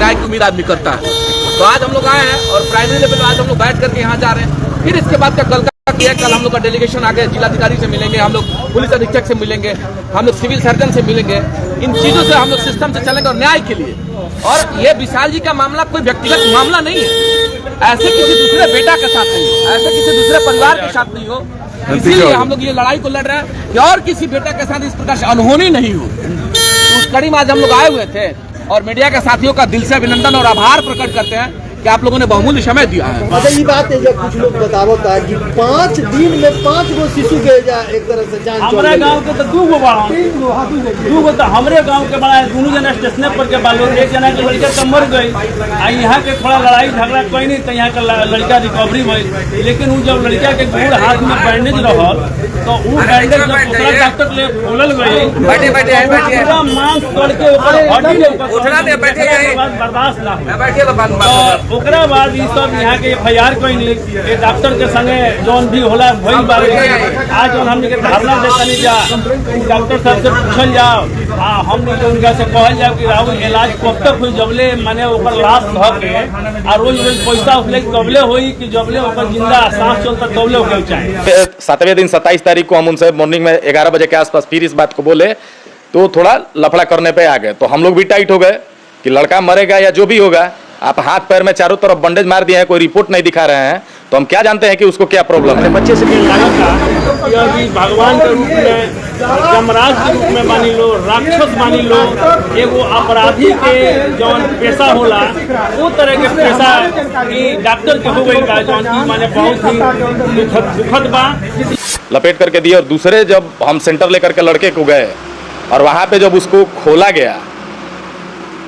न्याय की उम्मीद आदमी करता है। तो आज हम लोग आए हैं और प्राइमरी लेवल पे आज हम लोग बैठ करके यहाँ जा रहे हैं। फिर इसके बाद कल किया, कल हम लोग का डेलीगेशन आगे जिलाधिकारी से मिलेंगे, हम लोग पुलिस अधीक्षक से मिलेंगे, हम लोग सिविल सर्जन से मिलेंगे। इन चीज़ों से हम लोग सिस्टम से चलेंगे और न्याय के लिए। और ये विशाल जी का मामला कोई व्यक्तिगत मामला नहीं है, ऐसे किसी दूसरे बेटा के साथ नहीं हो, ऐसे किसी दूसरे परिवार के साथ नहीं हो। इसीलिए हम लोग ये लड़ाई को लड़ रहे हैं कि और किसी बेटा के साथ इस प्रकार से अनहोनी नहीं हो। उस कड़ी में आज हम लोग आए हुए थे और मीडिया के साथियों का दिल से अभिनंदन और आभार प्रकट करते हैं कि आप लोगों ने बहुमूल्य समय दिया है। अच्छा, ये बात है जब कुछ लोग बतावत है कि 5 दिन में 5 गो शिशु के एक तरह से जान हमारे गांव के तो 2 गो बड़ा 2 गो तो हमारे गांव के बड़ा है। दोनों जना स्टेशन पर के बालो, एक जना के लड़का तो मर गई। यहाँ के थोड़ा लड़ाई झगड़ा कोई नहीं तो यहाँ का लड़का रिकवरी हुई। लेकिन वो जब लड़का के गोड़ हाथ में बैंडेज रहल तो वो बैंडेज जब दूसरा डॉक्टर ले खोलल गई, पूरा मांस तोड़ के बर्दाश्त ना हो। ओकरा बाद ये सब यहाँ के FIR कोई नहीं, डॉक्टर के संगे जौन भी होला भइल बारे आज जौन हमने के धारणा देतनी जा डॉक्टर साहब से पूछल जाओ, हमने तो उनका से कहल जाओ कि राहुल इलाज कब तक हुई, जबले माने ऊपर लाश ध के और रोज रोज पैसा उसले तबले होई कि जबले ऊपर जिंदा सांस चलता तबले हो चाहे। 7वें दिन 27 तारीख को हम उनसे मॉर्निंग में 11 बजे के आसपास फिर इस बात को बोले तो थोड़ा लफड़ा करने पे आ गए। तो हम लोग भी टाइट हो गए कि लड़का मरेगा या जो भी होगा, आप हाथ पैर में चारों तरफ बंडेज मार दिए हैं, कोई रिपोर्ट नहीं दिखा रहे हैं, तो हम क्या जानते हैं कि उसको क्या प्रॉब्लम है। बच्चे से भगवान के रूप में, यमराज के रूप में मानी लो, राक्षस मानी लो, एगो अपराधी के जौन पेशा होला वो तरह के पेशा डॉक्टर के हो गई बा, जौन की माने बहुत ही दुखद बा। लपेट करके दिए और दूसरे जब हम सेंटर लेकर के लड़के को गए और वहाँ पे जब उसको खोला गया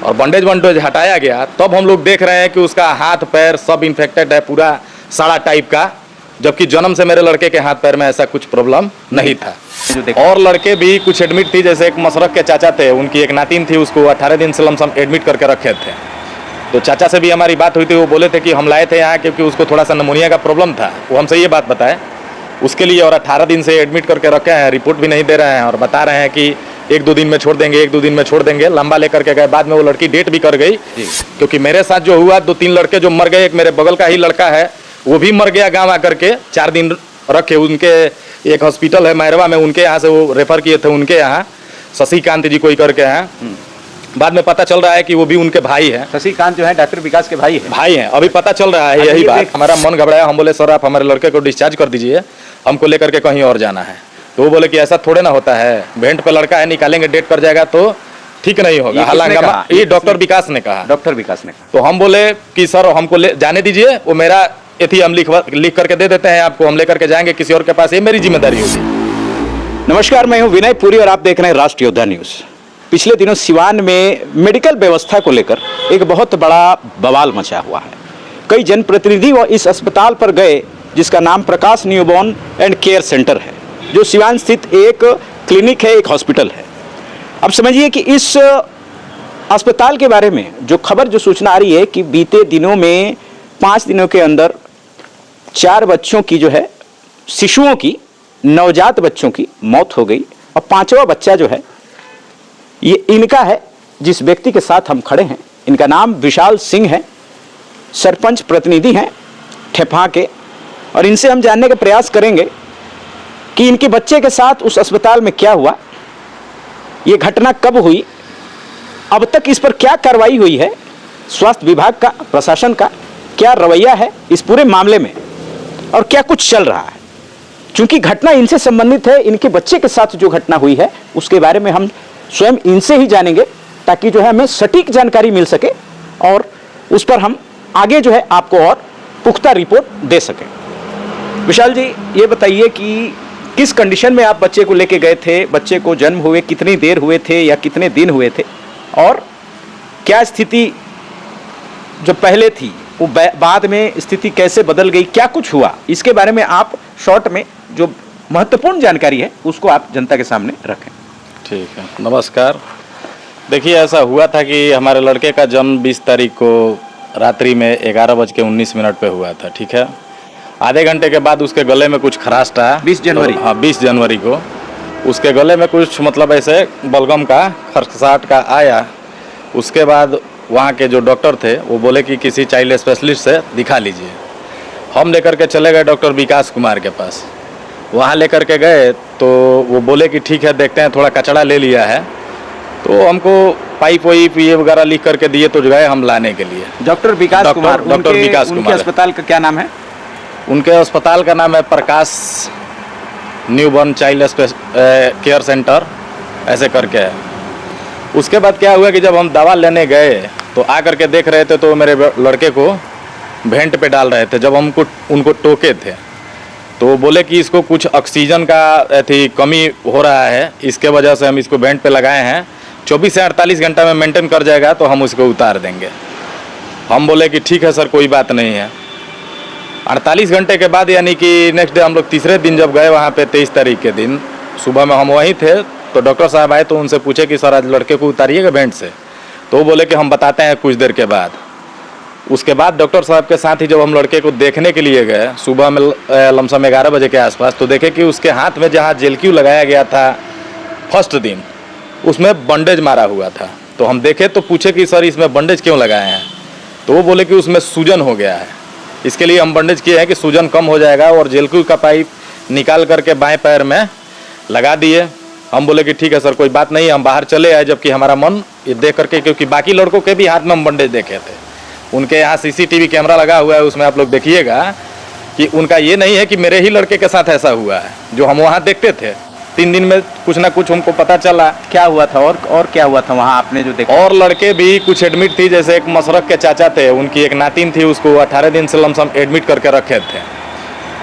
और बंडेज हटाया गया, तब हम लोग देख रहे हैं कि उसका हाथ पैर सब इन्फेक्टेड है, पूरा सड़ा टाइप का, जबकि जन्म से मेरे लड़के के हाथ पैर में ऐसा कुछ प्रॉब्लम नहीं था। और लड़के भी कुछ एडमिट थी, जैसे एक मशरक के चाचा थे, उनकी एक नातिन थी, उसको 18 दिन से लमसम एडमिट करके रखे थे। तो चाचा से भी हमारी बात हुई थी, वो बोले थे कि हम लाए थे यहाँ क्योंकि उसको थोड़ा सा निमोनिया का प्रॉब्लम था, वो हमसे ये बात बताए उसके लिए, और 18 दिन से एडमिट करके रखे हैं, रिपोर्ट भी नहीं दे रहे हैं और बता रहे हैं कि 1-2 दिन में छोड़ देंगे, 1-2 दिन में छोड़ देंगे। लंबा लेकर के गए, बाद में वो लड़की डेट भी कर गई। क्योंकि मेरे साथ जो हुआ 2-3 लड़के जो मर गए, एक मेरे बगल का ही लड़का है वो भी मर गया गांव आकर के, 4 दिन रखे उनके एक हॉस्पिटल है मैरवा में, उनके यहाँ से वो रेफर किए थे, उनके यहाँ शशिकांत जी कोई करके हैं। बाद में पता चल रहा है कि वो भी उनके भाई हैं। शशिकांत जो है डॉक्टर विकास के भाई हैं, अभी पता चल रहा है यही बात। हमारा मन घबराया, हम बोले सर आप हमारे लड़के को डिस्चार्ज कर दीजिए, हमको लेकर के कहीं और जाना है। तो वो बोले कि ऐसा थोड़े ना होता है, भेंट पे लड़का है, निकालेंगे डेट कर जाएगा तो ठीक नहीं होगा। हालांकि ये डॉक्टर विकास ने कहा। तो हम बोले कि सर हमको जाने दीजिए, वो मेरा एथी हम लिख करके दे देते हैं आपको, हम लेकर के जाएंगे किसी और के पास, ये मेरी जिम्मेदारी होगी। नमस्कार, मैं हूं विनय पुरी और आप देख रहे हैं राष्ट्रीय योद्धा न्यूज। पिछले दिनों सिवान में मेडिकल व्यवस्था को लेकर एक बहुत बड़ा बवाल मचा हुआ है। कई जनप्रतिनिधि वो इस अस्पताल पर गए जिसका नाम प्रकाश न्यूबॉर्न एंड केयर सेंटर है, जो सिवान स्थित एक क्लिनिक है, एक हॉस्पिटल है। अब समझिए कि इस अस्पताल के बारे में जो खबर, जो सूचना आ रही है कि बीते दिनों में 5 दिनों के अंदर 4 बच्चों की जो है, शिशुओं की, नवजात बच्चों की मौत हो गई और 5वां बच्चा जो है ये इनका है, जिस व्यक्ति के साथ हम खड़े हैं। इनका नाम विशाल सिंह है, सरपंच प्रतिनिधि हैं ठेपा के, और इनसे हम जानने का प्रयास करेंगे कि इनके बच्चे के साथ उस अस्पताल में क्या हुआ, ये घटना कब हुई, अब तक इस पर क्या कार्रवाई हुई है, स्वास्थ्य विभाग का, प्रशासन का क्या रवैया है इस पूरे मामले में, और क्या कुछ चल रहा है। क्योंकि घटना इनसे संबंधित है, इनके बच्चे के साथ जो घटना हुई है उसके बारे में हम स्वयं इनसे ही जानेंगे, ताकि जो है हमें सटीक जानकारी मिल सके और उस पर हम आगे जो है आपको और पुख्ता रिपोर्ट दे सकें। विशाल जी, ये बताइए कि किस कंडीशन में आप बच्चे को लेके गए थे, बच्चे को जन्म हुए कितनी देर हुए थे या कितने दिन हुए थे, और क्या स्थिति जो पहले थी वो बाद में स्थिति कैसे बदल गई, क्या कुछ हुआ, इसके बारे में आप शॉर्ट में जो महत्वपूर्ण जानकारी है उसको आप जनता के सामने रखें। ठीक है, नमस्कार। देखिए, ऐसा हुआ था कि हमारे लड़के का जन्म 20 तारीख को रात्रि में 11:19 पे हुआ था। ठीक है, आधे घंटे के बाद उसके गले में कुछ खराश था। 20 जनवरी? तो, हाँ, 20 जनवरी को उसके गले में कुछ मतलब ऐसे बलगम का खरखराहट का आया। उसके बाद वहाँ के जो डॉक्टर थे वो बोले कि किसी चाइल्ड स्पेशलिस्ट से दिखा लीजिए। हम लेकर के चले गए डॉक्टर विकास कुमार के पास। वहाँ लेकर के गए तो वो बोले कि ठीक है देखते हैं, थोड़ा कचड़ा ले लिया है। तो हमको पाइप वाइप ये वगैरह लिख करके दिए तो गए हम लाने के लिए। डॉक्टर विकास कुमार, डॉक्टर विकास उनके कुमार अस्पताल का क्या नाम है? उनके अस्पताल का नाम है प्रकाश न्यूबॉर्न चाइल्ड केयर सेंटर ऐसे करके है। उसके बाद क्या हुआ कि जब हम दवा लेने गए तो आ करके देख रहे थे तो मेरे लड़के को भेंट पे डाल रहे थे। जब हम उनको टोके थे तो वो बोले कि इसको कुछ ऑक्सीजन का थी कमी हो रहा है, इसके वजह से हम इसको भेंट पे लगाए हैं। 24 से 48 घंटा में मेंटेन कर जाएगा तो हम उसको उतार देंगे। हम बोले कि ठीक है सर, कोई बात नहीं है। 48 घंटे के बाद यानी कि नेक्स्ट डे हम लोग तीसरे दिन जब गए वहाँ पे 23 तारीख के दिन सुबह में हम वहीं थे तो डॉक्टर साहब आए तो उनसे पूछे कि सर आज लड़के को उतारिएगा भेंट से। तो वो बोले कि हम बताते हैं कुछ देर के बाद। उसके बाद डॉक्टर साहब के साथ ही जब हम लड़के को देखने के लिए गए सुबह में लमसम 11 बजे के आसपास तो देखे कि उसके हाथ में जहाँ जेलक्यू लगाया गया था फर्स्ट दिन उसमें बंडेज मारा हुआ था। तो हम देखे तो पूछे कि सर इसमें बंडेज क्यों लगाए हैं? तो वो बोले कि उसमें सूजन हो गया है, इसके लिए हम बंडेज किए हैं कि सूजन कम हो जाएगा, और जेलक्यू का पाइप निकाल करके बाएं पैर में लगा दिए। हम बोले कि ठीक है सर, कोई बात नहीं। हम बाहर चले आए जबकि हमारा मन ये देख करके, क्योंकि बाकी लड़कों के भी हाथ में हम बंडेज देखे थे, उनके यहाँ CCTV कैमरा लगा हुआ है, उसमें आप लोग देखिएगा कि उनका ये नहीं है कि मेरे ही लड़के के साथ ऐसा हुआ है। जो हम वहाँ देखते थे 3 दिन में कुछ ना कुछ हमको पता चला क्या हुआ था और क्या हुआ था वहाँ आपने जो देखा? और लड़के भी कुछ एडमिट थी, जैसे एक मशरक के चाचा थे, उनकी एक नातिन थी, उसको 18 दिन से लमसम एडमिट करके रखे थे।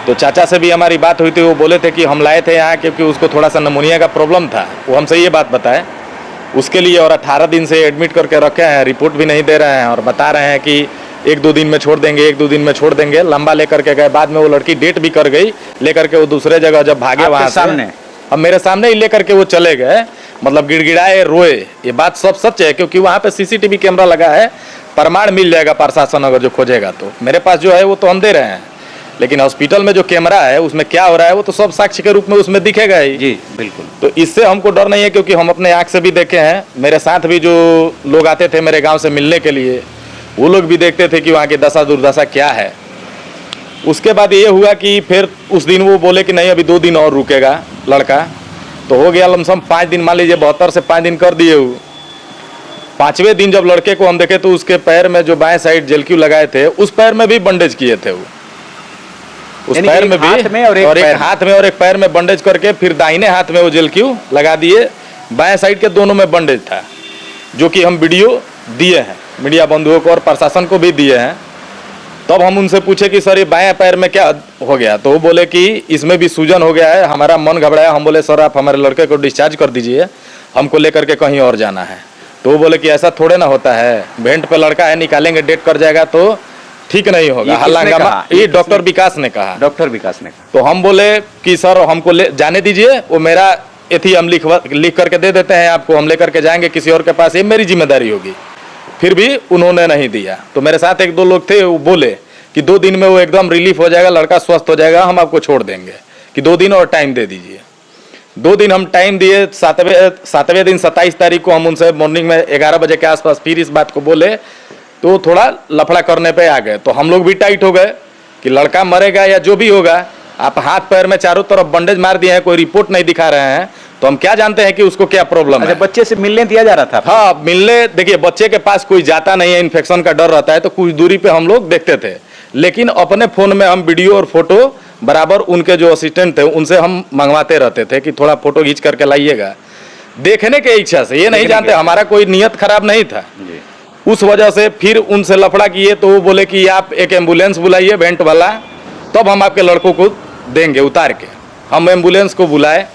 तो चाचा से भी हमारी बात हुई थी, वो बोले थे कि हम लाए थे यहाँ क्योंकि उसको थोड़ा सा नमूनिया का प्रॉब्लम था, वो हमसे ये बात बताए उसके लिए, और 18 दिन से एडमिट करके रखे हैं, रिपोर्ट भी नहीं दे रहे हैं और बता रहे हैं कि 1-2 दिन में छोड़ देंगे, 1-2 दिन में छोड़ देंगे। लंबा लेकर के गए, बाद में वो लड़की डेट भी कर गई लेकर के, वो दूसरे जगह जब भागे वहाँ सामने अब मेरे सामने ही लेकर के वो चले गए, मतलब गिड़गिड़ाए रोए। ये बात सब सच है क्योंकि वहाँ पे CCTV कैमरा लगा है, प्रमाण मिल जाएगा प्रशासन अगर जो खोजेगा तो। मेरे पास जो है वो तो हम दे रहे हैं, लेकिन हॉस्पिटल में जो कैमरा है उसमें क्या हो रहा है वो तो सब साक्ष्य के रूप में उसमें दिखेगा ही। जी बिल्कुल। तो इससे हमको डर नहीं है क्योंकि हम अपने आँख से भी देखे हैं। मेरे साथ भी जो लोग आते थे मेरे गाँव से मिलने के लिए, वो लोग भी देखते थे कि वहाँ की दशा दुर्दशा क्या है। उसके बाद ये हुआ कि फिर उस दिन वो बोले कि नहीं अभी 2 दिन और रुकेगा लड़का, तो हो गया लमसम 5 दिन, मान लीजिए 72 से 5 दिन कर दिए। वो 5वें दिन जब लड़के को हम देखे तो उसके पैर में जो बाएं साइड जेलक्यू लगाए थे उस पैर में भी बंडेज किए थे। वो उस पैर में भी और एक हाथ में और एक पैर में बंडेज करके फिर दाहिने हाथ में वो जेलक्यू लगा दिए। बाएं साइड के दोनों में बंडेज था, जो कि हम वीडियो दिए हैं मीडिया बंधुओं को और प्रशासन को भी दिए हैं। तब हम उनसे पूछे कि सर ये बाएं पैर में क्या हो गया, तो वो बोले कि इसमें भी सूजन हो गया है। हमारा मन घबराया, हम बोले सर आप हमारे लड़के को डिस्चार्ज कर दीजिए, हमको लेकर के कहीं और जाना है। तो वो बोले कि ऐसा थोड़े ना होता है, भेंट पे लड़का है, निकालेंगे डेट कर जाएगा तो ठीक नहीं होगा। हल्ला ये डॉक्टर विकास ने कहा। डॉक्टर विकास ने कहा। तो हम बोले कि सर हमको ले जाने दीजिए, वो मेरा एथी हम लिख करके दे देते हैं आपको, हम लेकर के जाएंगे किसी और के पास, ये मेरी जिम्मेदारी होगी। फिर भी उन्होंने नहीं दिया। तो मेरे साथ 1-2 लोग थे, वो बोले कि 2 दिन में वो एकदम रिलीफ हो जाएगा, लड़का स्वस्थ हो जाएगा, हम आपको छोड़ देंगे, कि 2 दिन और टाइम दे दीजिए। 2 दिन हम टाइम दिए। 7वें दिन 27 तारीख को हम उनसे मॉर्निंग में 11 बजे के आसपास फिर इस बात को बोले, तो थोड़ा लफड़ा करने पे आ गए। तो हम लोग भी टाइट हो गए कि लड़का मरेगा या जो भी होगा, आप हाथ पैर में चारों तरफ बंडेज मार दिए हैं, कोई रिपोर्ट नहीं दिखा रहे हैं, तो हम क्या जानते हैं कि उसको क्या प्रॉब्लम है। बच्चे से मिलने दिया जा रहा था? हाँ मिलने, देखिए बच्चे के पास कोई जाता नहीं है, इन्फेक्शन का डर रहता है, तो कुछ दूरी पे हम लोग देखते थे, लेकिन अपने फोन में हम वीडियो और फोटो बराबर उनके जो असिस्टेंट थे उनसे हम मंगवाते रहते थे कि थोड़ा फोटो खींच करके लाइएगा, देखने के इच्छा से। ये नहीं जानते, हमारा कोई नियत खराब नहीं था। उस वजह से फिर उनसे लफड़ा किए, तो वो बोले कि आप एक एम्बुलेंस बुलाइए भेंट वाला, तब हम आपके लड़कों को देंगे उतार के। हम एम्बुलेंस को बुलाए,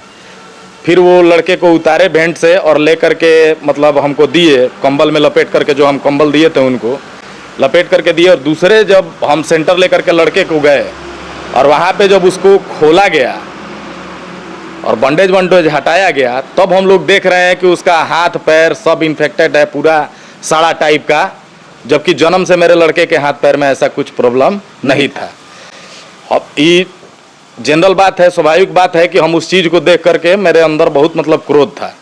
फिर वो लड़के को उतारे भेंट से और लेकर के मतलब हमको दिए, कंबल में लपेट करके, जो हम कंबल दिए थे उनको लपेट करके दिए। और दूसरे जब हम सेंटर लेकर के लड़के को गए और वहाँ पे जब उसको खोला गया और बंडेज हटाया गया, तब हम लोग देख रहे हैं कि उसका हाथ पैर सब इन्फेक्टेड है, पूरा साड़ा टाइप का, जबकि जन्म से मेरे लड़के के हाथ पैर में ऐसा कुछ प्रॉब्लम नहीं था। अब ये जनरल बात है, स्वाभाविक बात है कि हम उस चीज़ को देख करके मेरे अंदर बहुत मतलब क्रोध था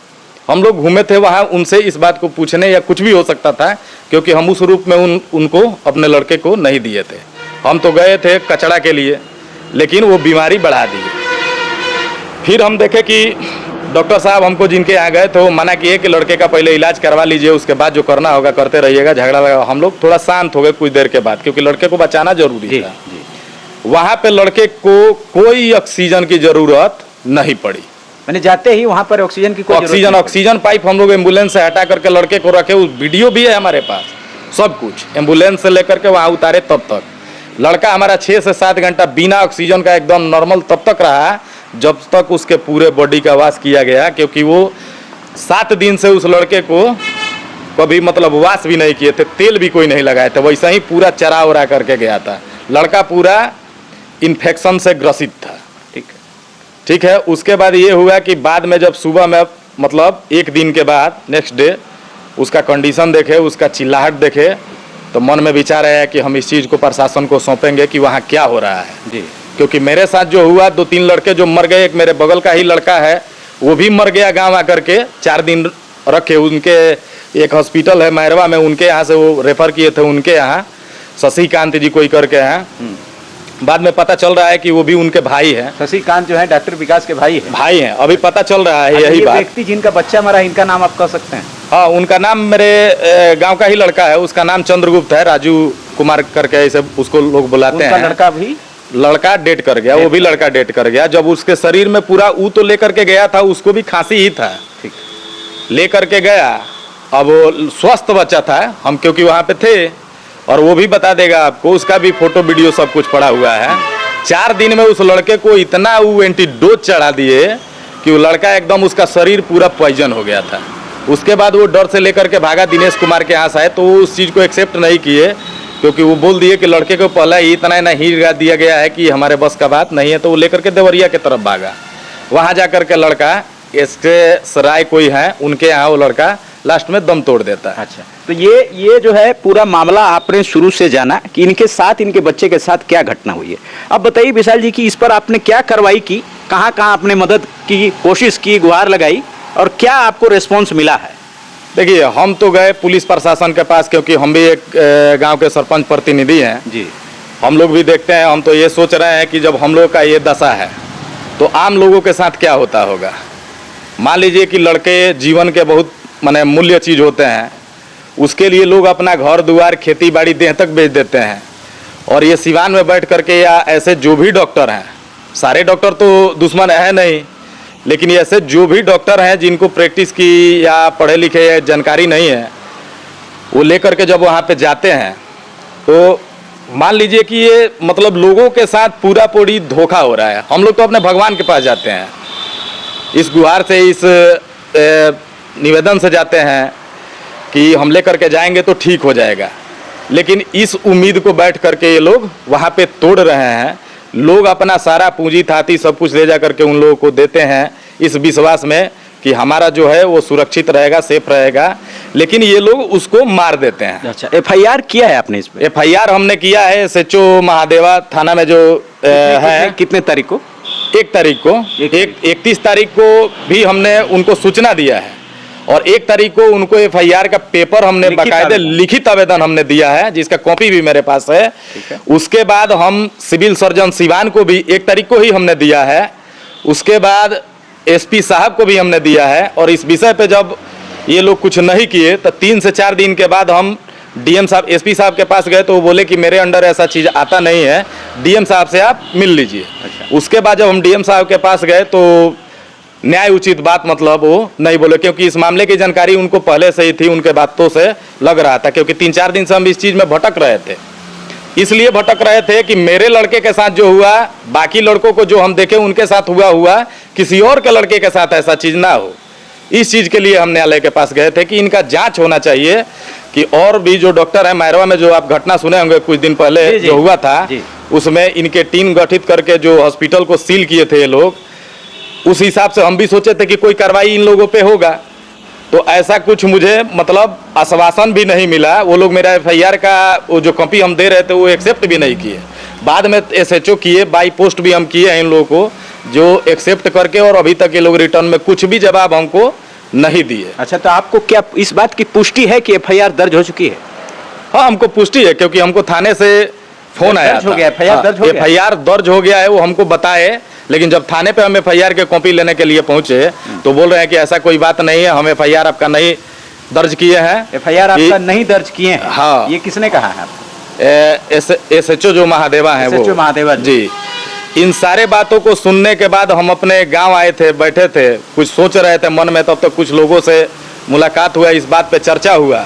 हम लोग घूमे थे वहाँ, उनसे इस बात को पूछने या कुछ भी हो सकता था, क्योंकि हम उस रूप में उनको अपने लड़के को नहीं दिए थे। हम तो गए थे कचड़ा के लिए, लेकिन वो बीमारी बढ़ा दी। फिर हम देखे कि डॉक्टर साहब हमको जिनके यहाँ गए थे वो मना किए कि लड़के का पहले इलाज करवा लीजिए, उसके बाद जो करना होगा करते रहिएगा, झगड़ा लगा। हम लोग थोड़ा शांत हो गए कुछ देर के बाद, क्योंकि लड़के को बचाना जरूरी था। वहाँ पे लड़के को कोई ऑक्सीजन की जरूरत नहीं पड़ी। मैंने जाते ही वहाँ पर ऑक्सीजन की कोई ऑक्सीजन पाइप हम लोग एम्बुलेंस से हटा करके लड़के को रखे, उस वीडियो भी है हमारे पास, सब कुछ एम्बुलेंस से लेकर के वहाँ उतारे। तब तक लड़का हमारा 6 से 7 घंटा बिना ऑक्सीजन का एकदम नॉर्मल तब तक रहा जब तक उसके पूरे बॉडी का वाश किया गया, क्योंकि वो 7 दिन से उस लड़के को कभी मतलब वाश भी नहीं किए थे, तेल भी कोई नहीं लगाए थे, वैसा ही पूरा चरा उरा करके गया था। लड़का पूरा इन्फेक्शन से ग्रसित था। ठीक है। उसके बाद ये हुआ कि बाद में जब सुबह में मतलब 1 दिन के बाद नेक्स्ट डे उसका कंडीशन देखे, उसका चिल्लाहट देखे, तो मन में विचार आया कि हम इस चीज़ को प्रशासन को सौंपेंगे कि वहाँ क्या हो रहा है जी। क्योंकि मेरे साथ जो हुआ 2-3 लड़के जो मर गए, एक मेरे बगल का ही लड़का है वो भी मर गया गांव आकर के, 4 दिन रखे उनके एक हॉस्पिटल है मैरवा में, उनके यहाँ से वो रेफर किए थे, उनके यहाँ शशिकांत जी कोई करके हैं। बाद में पता चल रहा है कि वो भी उनके भाई हैं। शशिकांत जो है डॉक्टर विकास के भाई हैं, अभी पता चल रहा है यही बात। व्यक्ति जिनका बच्चा मरा, इनका नाम आप कह सकते हैं? हाँ, उनका नाम मेरे गांव का ही लड़का है, उसका नाम चंद्रगुप्त है, राजू कुमार करके ऐसे उसको लोग बुलाते हैं। लड़का डेट कर गया, वो भी लड़का डेट कर गया। जब उसके शरीर में पूरा ऊ तो लेकर के गया था, उसको भी खांसी ही था, लेकर के गया। अब वो स्वस्थ बच्चा था, हम क्योंकि वहाँ पे थे, और वो भी बता देगा आपको, उसका भी फोटो वीडियो सब कुछ पड़ा हुआ है। 4 दिन में उस लड़के को इतना वो एंटीडोज चढ़ा दिए कि वो लड़का एकदम, उसका शरीर पूरा पॉइजन हो गया था। उसके बाद वो डर से लेकर के भागा दिनेश कुमार के यहाँ से आए, तो वो उस चीज़ को एक्सेप्ट नहीं किए, क्योंकि वो बोल दिए कि लड़के को पहले ही इतना ना ही दिया गया है कि हमारे बस का बात नहीं है। तो वो लेकर के देवरिया की तरफ भागा। वहाँ जा कर के लड़का इसके सराय कोई है, उनके यहाँ वो लड़का लास्ट में दम तोड़ देता है। अच्छा, तो ये जो है पूरा मामला आपने शुरू से जाना कि इनके साथ, इनके बच्चे के साथ क्या घटना हुई है। अब बताइए विशाल जी कि इस पर आपने क्या कार्रवाई की, कहाँ कहाँ आपने मदद की, कोशिश की, गुहार लगाई, और क्या आपको रिस्पॉन्स मिला है? देखिए, हम तो गए पुलिस प्रशासन के पास, क्योंकि हम भी एक गांव के सरपंच प्रतिनिधि हैं जी। हम लोग भी देखते हैं, हम तो ये सोच रहे हैं कि जब हम लोग का ये दशा है तो आम लोगों के साथ क्या होता होगा। मान लीजिए कि लड़के जीवन के बहुत माने मूल्य चीज़ होते हैं, उसके लिए लोग अपना घर दुआर खेती बाड़ी देह तक बेच देते हैं। और ये सिवान में बैठ करके या ऐसे जो भी डॉक्टर हैं, सारे डॉक्टर तो दुश्मन है नहीं, लेकिन ऐसे जो भी डॉक्टर हैं जिनको प्रैक्टिस की या पढ़े लिखे या जानकारी नहीं है, वो लेकर के जब वहाँ पे जाते हैं तो मान लीजिए कि ये मतलब लोगों के साथ पूरा पूरी धोखा हो रहा है। हम लोग तो अपने भगवान के पास जाते हैं, इस गुहार से, इस निवेदन से जाते हैं कि हम लेकर के जाएंगे तो ठीक हो जाएगा, लेकिन इस उम्मीद को बैठ करके ये लोग वहाँ पे तोड़ रहे हैं। लोग अपना सारा पूंजी थाती सब कुछ ले जा करके उन लोगों को देते हैं इस विश्वास में कि हमारा जो है वो सुरक्षित रहेगा, सेफ रहेगा, लेकिन ये लोग उसको मार देते हैं। अच्छा, FIR किया है आपने इस पे? FIR हमने किया है SHO महादेवा थाना में जो है। कितने तारीख को? 1 तारीख को, 31 तारीख को भी हमने उनको सूचना दिया है, और 1 तारीख को उनको FIR का पेपर हमने बाकायदे लिखित आवेदन हमने दिया है, जिसका कॉपी भी मेरे पास है। उसके बाद हम सिविल सर्जन सिवान को भी 1 तारीख को ही हमने दिया है। उसके बाद SP साहब को भी हमने दिया है। और इस विषय पे जब ये लोग कुछ नहीं किए तो 3 से 4 दिन के बाद हम DM साहब, SP साहब के पास गए, तो वो बोले कि मेरे अंडर ऐसा चीज़ आता नहीं है, DM साहब से आप मिल लीजिए। उसके बाद जब हम DM साहब के पास गए तो न्याय उचित बात मतलब वो नहीं बोले, क्योंकि इस मामले की जानकारी उनको पहले से ही थी, उनके बातों से लग रहा था, क्योंकि 3-4 दिन से हम इस चीज़ में भटक रहे थे। इसलिए भटक रहे थे कि मेरे लड़के के साथ जो हुआ, बाकी लड़कों को जो हम देखे उनके साथ हुआ, किसी और के लड़के के साथ ऐसा चीज़ ना हो। इस चीज़ के लिए हम न्यायालय के पास गए थे कि इनका जांच होना चाहिए कि और भी जो डॉक्टर है मैरवा में, जो आप घटना सुने होंगे कुछ दिन पहले जो हुआ था, उसमें इनके टीम गठित करके जो हॉस्पिटल को सील किए थे ये लोग, उस हिसाब से हम भी सोचे थे कि कोई कार्रवाई इन लोगों पे होगा। तो ऐसा कुछ मुझे मतलब आश्वासन भी नहीं मिला। वो लोग मेरा FIR का वो जो कॉपी हम दे रहे थे वो एक्सेप्ट भी नहीं किए। बाद में SHO किए, बाई पोस्ट भी हम किए हैं इन लोगों को, जो एक्सेप्ट करके, और अभी तक ये लोग रिटर्न में कुछ भी जवाब हमको नहीं दिए। अच्छा, तो आपको क्या इस बात की पुष्टि है कि एफआईआर दर्ज हो चुकी है? हाँ, हमको पुष्टि है, क्योंकि हमको थाने से फोन आया दर्ज हो गया, एफआईआर दर्ज हो गया? एफआईआर दर्ज हो गया है, वो हमको बताए, लेकिन जब थाने पे हम एफआईआर के कॉपी लेने के लिए पहुंचे तो बोल रहे हैं कि ऐसा कोई बात नहीं है, हम एफआईआर आपका नहीं दर्ज किए हैं। एफआईआर आपका नहीं दर्ज किए हैं? हाँ। ये किसने कहा है आपको? SHO जो महादेवा है, वो SHO महादेवा जी। इन सारे बातों को सुनने के बाद हम अपने गांव आए थे, बैठे थे, कुछ सोच रहे थे मन में, तब तक कुछ लोगों से मुलाकात हुआ, इस बात पे चर्चा हुआ।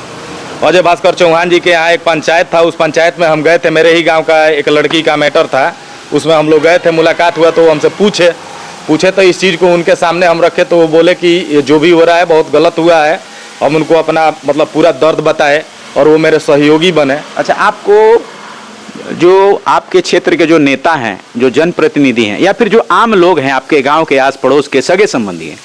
अजय भास्कर चौहान जी के यहाँ एक पंचायत था, उस पंचायत में हम गए थे, मेरे ही गांव का एक लड़की का मैटर था, उसमें हम लोग गए थे, मुलाकात हुआ तो वो हमसे पूछे तो इस चीज़ को उनके सामने हम रखे तो वो बोले कि ये जो भी हो रहा है बहुत गलत हुआ है। हम उनको अपना मतलब पूरा दर्द बताए और वो मेरे सहयोगी बने। अच्छा, आपको जो आपके क्षेत्र के जो नेता हैं, जो जनप्रतिनिधि हैं, या फिर जो आम लोग हैं आपके गांव के आस पड़ोस के सगे संबंधी हैं,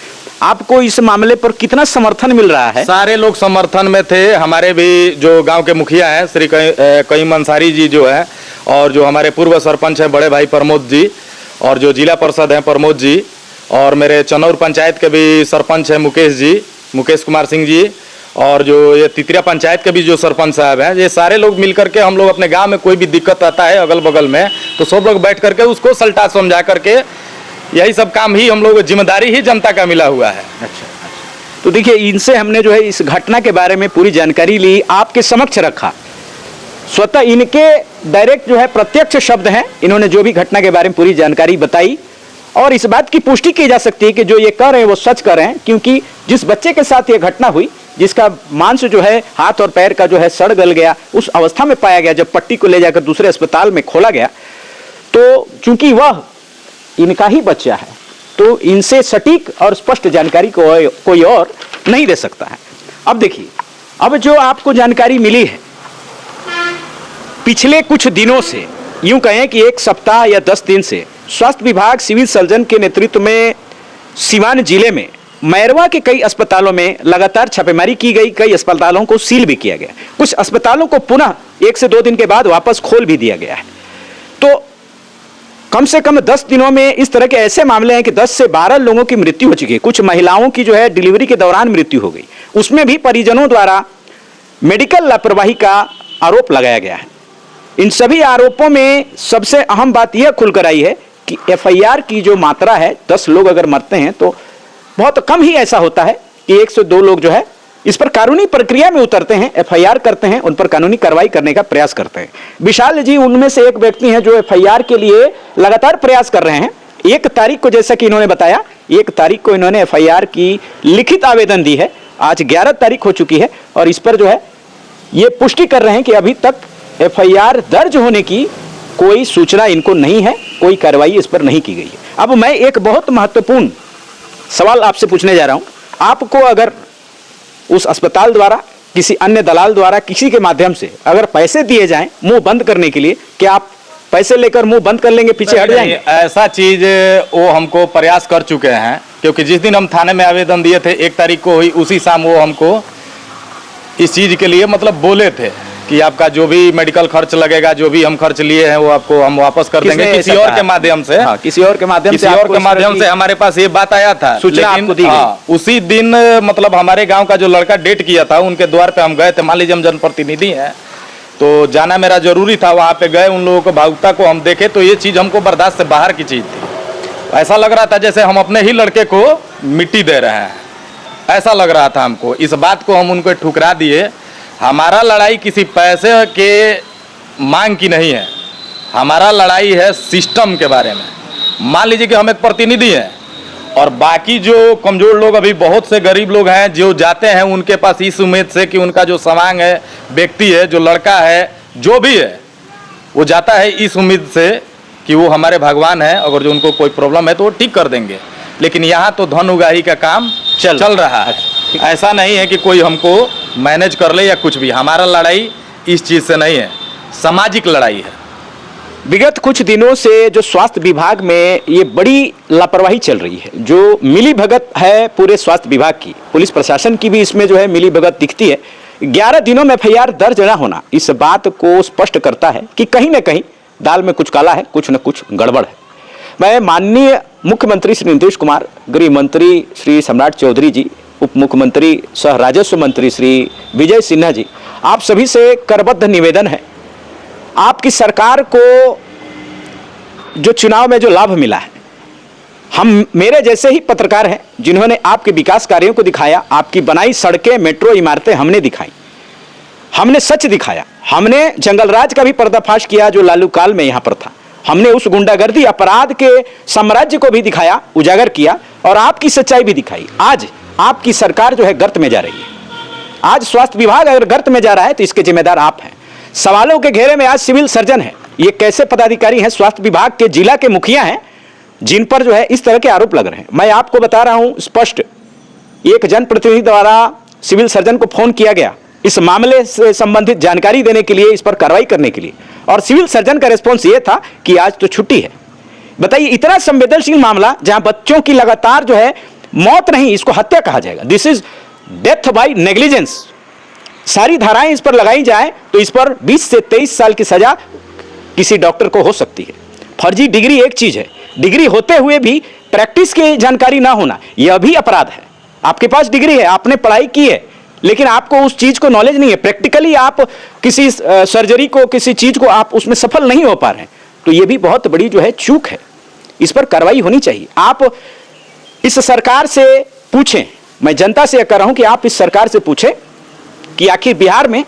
आपको इस मामले पर कितना समर्थन मिल रहा है? सारे लोग समर्थन में थे। हमारे भी जो गांव के मुखिया हैं श्री कईम अंसारी जी जो है, और जो हमारे पूर्व सरपंच हैं बड़े भाई प्रमोद जी, और जो जिला परिषद हैं प्रमोद जी, और मेरे चनौर पंचायत के भी सरपंच हैं मुकेश कुमार सिंह जी, और जो ये तितरिया पंचायत के भी जो सरपंच साहब हैं, ये सारे लोग मिल करके हम लोग अपने गांव में कोई भी दिक्कत आता है अगल बगल में तो सब लोग बैठ करके उसको सलटा समझा करके, यही सब काम ही हम लोग जिम्मेदारी ही जनता का मिला हुआ है। अच्छा, तो देखिए, इनसे हमने जो है इस घटना के बारे में पूरी जानकारी ली, आपके समक्ष रखा, स्वतः इनके डायरेक्ट जो है प्रत्यक्ष शब्द हैं, इन्होंने जो भी घटना के बारे में पूरी जानकारी बताई, और इस बात की पुष्टि की जा सकती है कि जो ये कर रहे हैं वो सच कर रहे हैं, क्योंकि जिस बच्चे के साथ ये घटना हुई, जिसका मांस जो है हाथ और पैर का जो है सड़ गल गया, उस अवस्था में पाया गया, जब पट्टी को ले जाकर दूसरे अस्पताल में खोला गया, तो चूंकि वह इनका ही बच्चा है तो इनसे सटीक और स्पष्ट जानकारी कोई और नहीं दे सकता है। अब देखिए, अब जो आपको जानकारी मिली है पिछले कुछ दिनों से, यूं कहें कि एक सप्ताह या 10 दिन से, स्वास्थ्य विभाग सिविल सर्जन के नेतृत्व में सिवान जिले में मैरवा के कई अस्पतालों में लगातार छापेमारी की गई, कई अस्पतालों को सील भी किया गया, कुछ अस्पतालों को पुनः 1 से 2 दिन के बाद वापस खोल भी दिया गया है। तो कम से कम 10 दिनों में इस तरह के ऐसे मामले हैं कि 10 से 12 लोगों की मृत्यु हो चुकी है। कुछ महिलाओं की जो है डिलीवरी के दौरान मृत्यु हो गई, उसमें भी परिजनों द्वारा मेडिकल लापरवाही का आरोप लगाया गया है। इन सभी आरोपों में सबसे अहम बात यह खुलकर आई है कि एफआईआर की जो मात्रा है, 10 लोग अगर मरते हैं तो बहुत कम ही ऐसा होता है कि 1 से 2 लोग जो है इस पर कानूनी प्रक्रिया में उतरते हैं, एफआईआर करते हैं, उन पर कानूनी कार्रवाई करने का प्रयास करते हैं। विशाल जी उनमें से एक व्यक्ति हैं जो एफआईआर के लिए लगातार प्रयास कर रहे हैं। 1 तारीख को, जैसा कि इन्होंने बताया, 1 तारीख को इन्होंने एफआईआर की लिखित आवेदन दी है, आज 11 तारीख हो चुकी है, और इस पर जो है ये पुष्टि कर रहे हैं कि अभी तक एफआईआर दर्ज होने की कोई सूचना इनको नहीं है, कोई कार्रवाई इस पर नहीं की गई है। अब मैं एक बहुत महत्वपूर्ण सवाल आपसे पूछने जा रहा हूं, आपको अगर उस अस्पताल द्वारा, किसी अन्य दलाल द्वारा, किसी के माध्यम से अगर पैसे दिए जाएं मुंह बंद करने के लिए, क्या आप पैसे लेकर मुंह बंद कर लेंगे, पीछे हट जाएंगे? ऐसा चीज वो हमको प्रयास कर चुके हैं, क्योंकि जिस दिन हम थाने में आवेदन दिए थे 1 तारीख को हुई, उसी शाम वो हमको इस चीज के लिए मतलब बोले थे कि आपका जो भी मेडिकल खर्च लगेगा, जो भी हम खर्च लिए हैं वो आपको हम वापस कर देंगे, किसी और के माध्यम से। हाँ, किसी और के माध्यम से हमारे पास ये बात आया था, सूचना आपको दी गई। उसी दिन मतलब हमारे गांव का जो लड़का डेट किया था, उनके द्वार पे हम गए थे। मान लीजिए हम जनप्रतिनिधि हैं तो जाना मेरा जरूरी था, वहाँ पे गए, उन लोगों को भावुकता को हम देखे तो ये चीज हमको बर्दाश्त से बाहर की चीज थी। ऐसा लग रहा था जैसे हम अपने ही लड़के को मिट्टी दे रहे हैं, ऐसा लग रहा था हमको। इस बात को हम उनको ठुकरा दिए। हमारा लड़ाई किसी पैसे के मांग की नहीं है, हमारा लड़ाई है सिस्टम के बारे में। मान लीजिए कि हम एक प्रतिनिधि हैं और बाकी जो कमज़ोर लोग, अभी बहुत से गरीब लोग हैं जो जाते हैं उनके पास इस उम्मीद से कि उनका जो समांग है, व्यक्ति है, जो लड़का है, जो भी है, वो जाता है इस उम्मीद से कि वो हमारे भगवान है, अगर जो उनको कोई प्रॉब्लम है तो वो ठीक कर देंगे। लेकिन यहाँ तो धन उगाही का काम चल रहा है। ऐसा नहीं है कि कोई हमको मैनेज कर ले या कुछ भी। हमारा लड़ाई इस चीज़ से नहीं है, सामाजिक लड़ाई है। विगत कुछ दिनों से जो स्वास्थ्य विभाग में ये बड़ी लापरवाही चल रही है, जो मिली भगत है पूरे स्वास्थ्य विभाग की, पुलिस प्रशासन की भी इसमें जो है मिली भगत दिखती है। 11 दिनों में एफआईआर दर्ज न होना इस बात को स्पष्ट करता है कि कहीं न कहीं दाल में कुछ काला है, कुछ न कुछ गड़बड़ है। मैं माननीय मुख्यमंत्री श्री नीतीश कुमार, गृह मंत्री श्री सम्राट चौधरी जी, उप मुख्यमंत्री सह राजस्व मंत्री श्री विजय सिन्हा जी, आप सभी से करबद्ध निवेदन है, आपकी सरकार को जो चुनाव में जो लाभ मिला है, हम मेरे जैसे ही पत्रकार हैं जिन्होंने आपके विकास कार्यों को दिखाया, आपकी बनाई सड़कें, मेट्रो इमारतें हमने दिखाई, हमने सच दिखाया, हमने जंगलराज का भी पर्दाफाश किया जो लालू काल में यहां पर था, हमने उस गुंडागर्दी अपराध के साम्राज्य को भी दिखाया, उजागर किया और आपकी सच्चाई भी दिखाई। आज आपकी सरकार जो है गर्त में जा रही है। आज स्वास्थ्य विभाग अगर गर्त में जा रहा है तो इसके जिम्मेदार आप हैं। सवालों के घेरे में आज सिविल सर्जन है, ये कैसे पदाधिकारी हैं, स्वास्थ्य विभाग के जिला के मुखिया हैं जिन पर जो है इस तरह के आरोप लग रहे हैं। मैं आपको बता रहा हूं स्पष्ट, एक जनप्रतिनिधि द्वारा सिविल सर्जन को फोन किया गया इस मामले से संबंधित जानकारी देने के लिए, इस पर कार्रवाई करने के लिए, और सिविल सर्जन का रिस्पॉन्स ये था कि आज तो छुट्टी है। बताइए, इतना संवेदनशील मामला जहां बच्चों की लगातार जो है मौत नहीं, इसको हत्या कहा जाएगा, this is death by negligence. सारी धाराएं इस पर लगाई जाए तो इस पर 20 से 23 साल की सजा किसी डॉक्टर को हो सकती है। फर्जी डिग्री एक चीज है, डिग्री होते हुए भी प्रैक्टिस की जानकारी ना होना यह भी अपराध है। आपके पास डिग्री है, आपने पढ़ाई की है, लेकिन आपको उस चीज को नॉलेज नहीं है, प्रैक्टिकली आप किसी सर्जरी को, किसी चीज को आप उसमें सफल नहीं हो पा रहे हैं, तो यह भी बहुत बड़ी जो है चूक है। इस पर कार्रवाई होनी चाहिए। आप इस सरकार से पूछें, मैं जनता से कह रहा हूं कि आप इस सरकार से पूछें कि आखिर बिहार में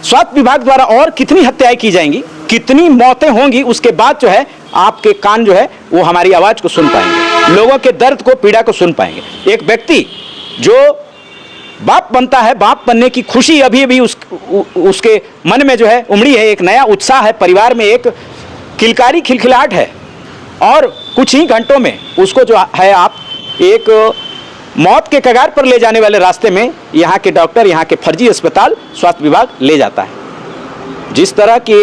स्वास्थ्य विभाग द्वारा और कितनी हत्याएं की जाएंगी, कितनी मौतें होंगी, उसके बाद जो है आपके कान जो है वो हमारी आवाज को सुन पाएंगे, लोगों के दर्द को, पीड़ा को सुन पाएंगे। एक व्यक्ति जो बाप बनता है, बाप बनने की खुशी अभी अभी उसके मन में जो है उमड़ी है, एक नया उत्साह है, परिवार में एक किलकारी खिलखिलाहट है, और कुछ ही घंटों में उसको जो है आप एक मौत के कगार पर ले जाने वाले रास्ते में यहाँ के डॉक्टर, यहाँ के फर्जी अस्पताल, स्वास्थ्य विभाग ले जाता है। जिस तरह के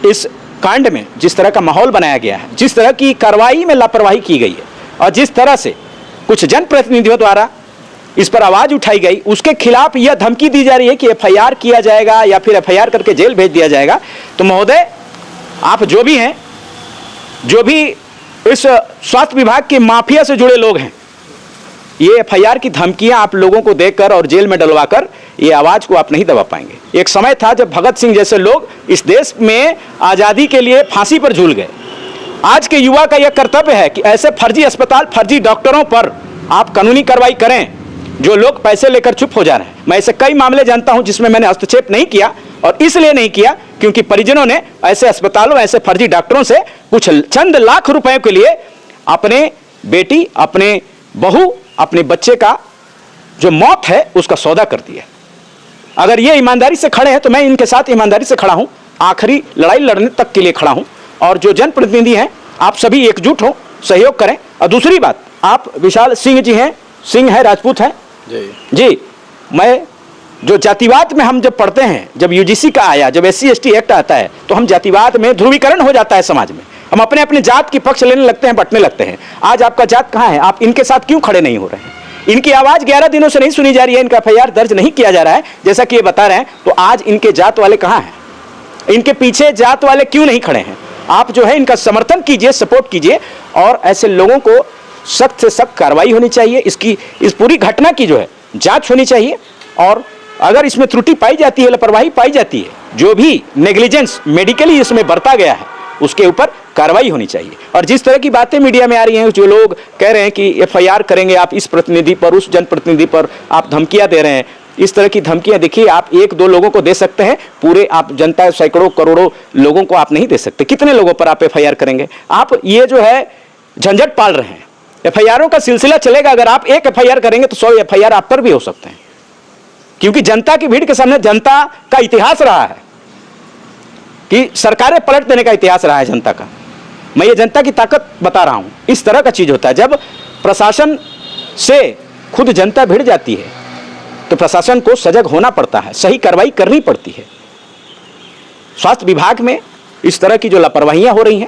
इस कांड में जिस तरह का माहौल बनाया गया है, जिस तरह की कार्रवाई में लापरवाही की गई है, और जिस तरह से कुछ जनप्रतिनिधियों द्वारा इस पर आवाज उठाई गई, उसके खिलाफ यह धमकी दी जा रही है कि एफआईआर किया जाएगा या फिर एफआईआर करके जेल भेज दिया जाएगा। तो महोदय, आप जो भी हैं, जो भी इस स्वास्थ्य विभाग के माफिया से जुड़े लोग हैं, ये एफआईआर की धमकियां आप लोगों को देकर और जेल में डलवाकर ये आवाज को आप नहीं दबा पाएंगे। एक समय था जब भगत सिंह जैसे लोग इस देश में आजादी के लिए फांसी पर झूल गए। आज के युवा का यह कर्तव्य है कि ऐसे फर्जी अस्पताल, फर्जी डॉक्टरों पर आप कानूनी कार्रवाई करें जो लोग पैसे लेकर चुप हो जा रहे हैं। मैं ऐसे कई मामले जानता हूं जिसमें मैंने हस्तक्षेप नहीं किया, और इसलिए नहीं किया क्योंकि परिजनों ने ऐसे अस्पतालों, ऐसे फर्जी डॉक्टरों से कुछ चंद लाख रुपए के लिए अपने बेटी, अपने बहू, अपने बच्चे का जो मौत है उसका सौदा कर दिया। अगर ये ईमानदारी से खड़े हैं तो मैं इनके साथ ईमानदारी से खड़ा हूं, आखिरी लड़ाई लड़ने तक के लिए खड़ा हूं, और जो जनप्रतिनिधि हैं आप सभी एकजुट हो, सहयोग करें। और दूसरी बात, आप विशाल सिंह जी हैं, सिंह है, राजपूत हैं जी। मैं जो जातिवाद में हम जब पढ़ते हैं, जब यूजीसी का आया, जब SC ST एक्ट आता है, तो हम जातिवाद में ध्रुवीकरण हो जाता है समाज में, हम अपने अपने जात की पक्ष लेने लगते हैं, बंटने लगते हैं। आज आपका जात कहाँ है? आप इनके साथ क्यों खड़े नहीं हो रहे हैं? इनकी आवाज 11 दिनों से नहीं सुनी जा रही है, इनका एफआईआर दर्ज नहीं किया जा रहा है जैसा कि ये बता रहे हैं, तो आज इनके जात वाले कहाँ हैं? इनके पीछे जात वाले क्यों नहीं खड़े हैं? आप जो है इनका समर्थन कीजिए, सपोर्ट कीजिए, और ऐसे लोगों को सख्त से सख्त कार्रवाई होनी चाहिए। इस पूरी घटना की जो है जांच होनी चाहिए, और अगर इसमें त्रुटि पाई जाती है, लापरवाही पाई जाती है, जो भी नेग्लिजेंस मेडिकली इसमें बरता गया है, उसके ऊपर कार्रवाई होनी चाहिए। और जिस तरह की बातें मीडिया में आ रही हैं, जो लोग कह रहे हैं कि एफआईआर करेंगे आप इस प्रतिनिधि पर, उस जनप्रतिनिधि पर, आप धमकियां दे रहे हैं, इस तरह की धमकियां देखिए आप 1-2 लोगों को दे सकते हैं, पूरे आप जनता सैकड़ों करोड़ों लोगों को आप नहीं दे सकते। कितने लोगों पर आप एफआईआर करेंगे? आप ये जो है झंझट पाल रहे हैं। एफआईआरों का सिलसिला चलेगा, अगर आप एक एफआईआर करेंगे तो 100 एफआईआर आप पर भी हो सकते हैं, क्योंकि जनता की भीड़ के सामने जनता का इतिहास रहा है कि सरकारें पलट देने का इतिहास रहा है जनता का। मैं ये जनता की ताकत बता रहा हूं। इस तरह का चीज होता है, जब प्रशासन से खुद जनता भिड़ जाती है तो प्रशासन को सजग होना पड़ता है, सही कार्रवाई करनी पड़ती है। स्वास्थ्य विभाग में इस तरह की जो लापरवाहियां हो रही हैं,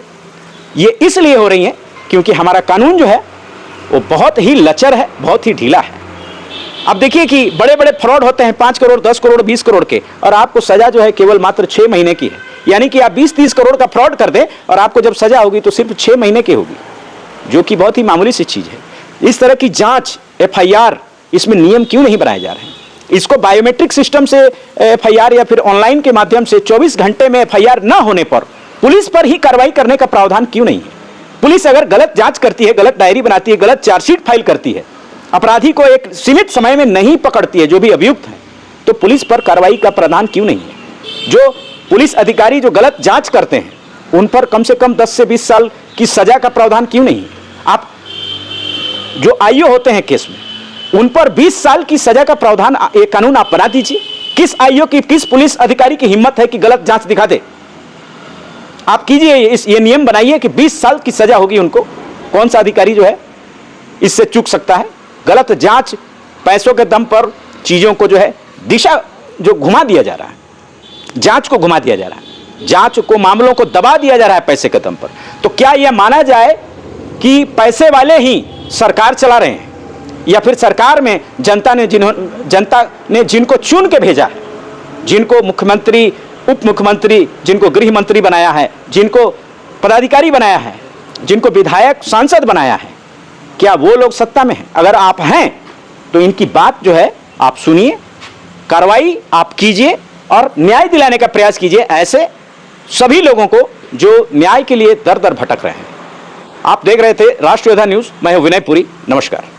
ये इसलिए हो रही हैं क्योंकि हमारा कानून जो है वो बहुत ही लचर है, बहुत ही ढीला है। अब देखिए कि बड़े बड़े फ्रॉड होते हैं 5 करोड़, 10 करोड़, 20 करोड़ के, और आपको सजा जो है केवल मात्र 6 महीने की है। यानी कि आप 20-30 करोड़ का फ्रॉड कर दें और आपको जब सजा होगी तो सिर्फ 6 महीने की होगी, जो कि बहुत ही मामूली सी चीज है। इस तरह की जांच, एफआईआर इसमें नियम क्यों नहीं बनाए जा रहे हैं? इसको बायोमेट्रिक सिस्टम से एफआईआर या फिर ऑनलाइन के माध्यम से 24 घंटे में एफआईआर न होने पर पुलिस पर ही कार्रवाई करने का प्रावधान क्यों नहीं है? पुलिस अगर गलत जांच करती है, गलत डायरी बनाती है, गलत चार्जशीट फाइल करती है, अपराधी को एक सीमित समय में नहीं पकड़ती है जो भी अभियुक्त है, तो पुलिस पर कार्रवाई का प्रावधान क्यों नहीं है? जो पुलिस अधिकारी जो गलत जांच करते हैं उन पर कम से कम 10 से 20 साल की सजा का प्रावधान क्यों नहीं है? आप जो आईओ होते हैं केस में उन पर 20 साल की सजा का प्रावधान एक कानून आप बना दीजिए। किस आईओ की, किस पुलिस अधिकारी की हिम्मत है कि गलत जांच दिखा दे? आप कीजिए, ये नियम बनाइए कि 20 साल की सजा होगी उनको। कौन सा अधिकारी जो है इससे चूक सकता है? गलत जांच, पैसों के दम पर चीजों को जो है दिशा जो घुमा दिया जा रहा है, जांच को घुमा दिया जा रहा है, जांच को, मामलों को दबा दिया जा रहा है पैसे के दम पर। तो क्या यह माना जाए कि पैसे वाले ही सरकार चला रहे हैं, या फिर सरकार में जनता ने जिनको चुन के भेजा है, जिनको मुख्यमंत्री, उप मुख्यमंत्री, जिनको गृह मंत्री बनाया है, जिनको पदाधिकारी बनाया है, जिनको विधायक, सांसद बनाया है, क्या वो लोग सत्ता में हैं? अगर आप हैं तो इनकी बात जो है आप सुनिए, कार्रवाई आप कीजिए और न्याय दिलाने का प्रयास कीजिए ऐसे सभी लोगों को जो न्याय के लिए दर दर भटक रहे हैं। आप देख रहे थे राष्ट्र योद्धा न्यूज, मैं हूं विनय पुरी। नमस्कार।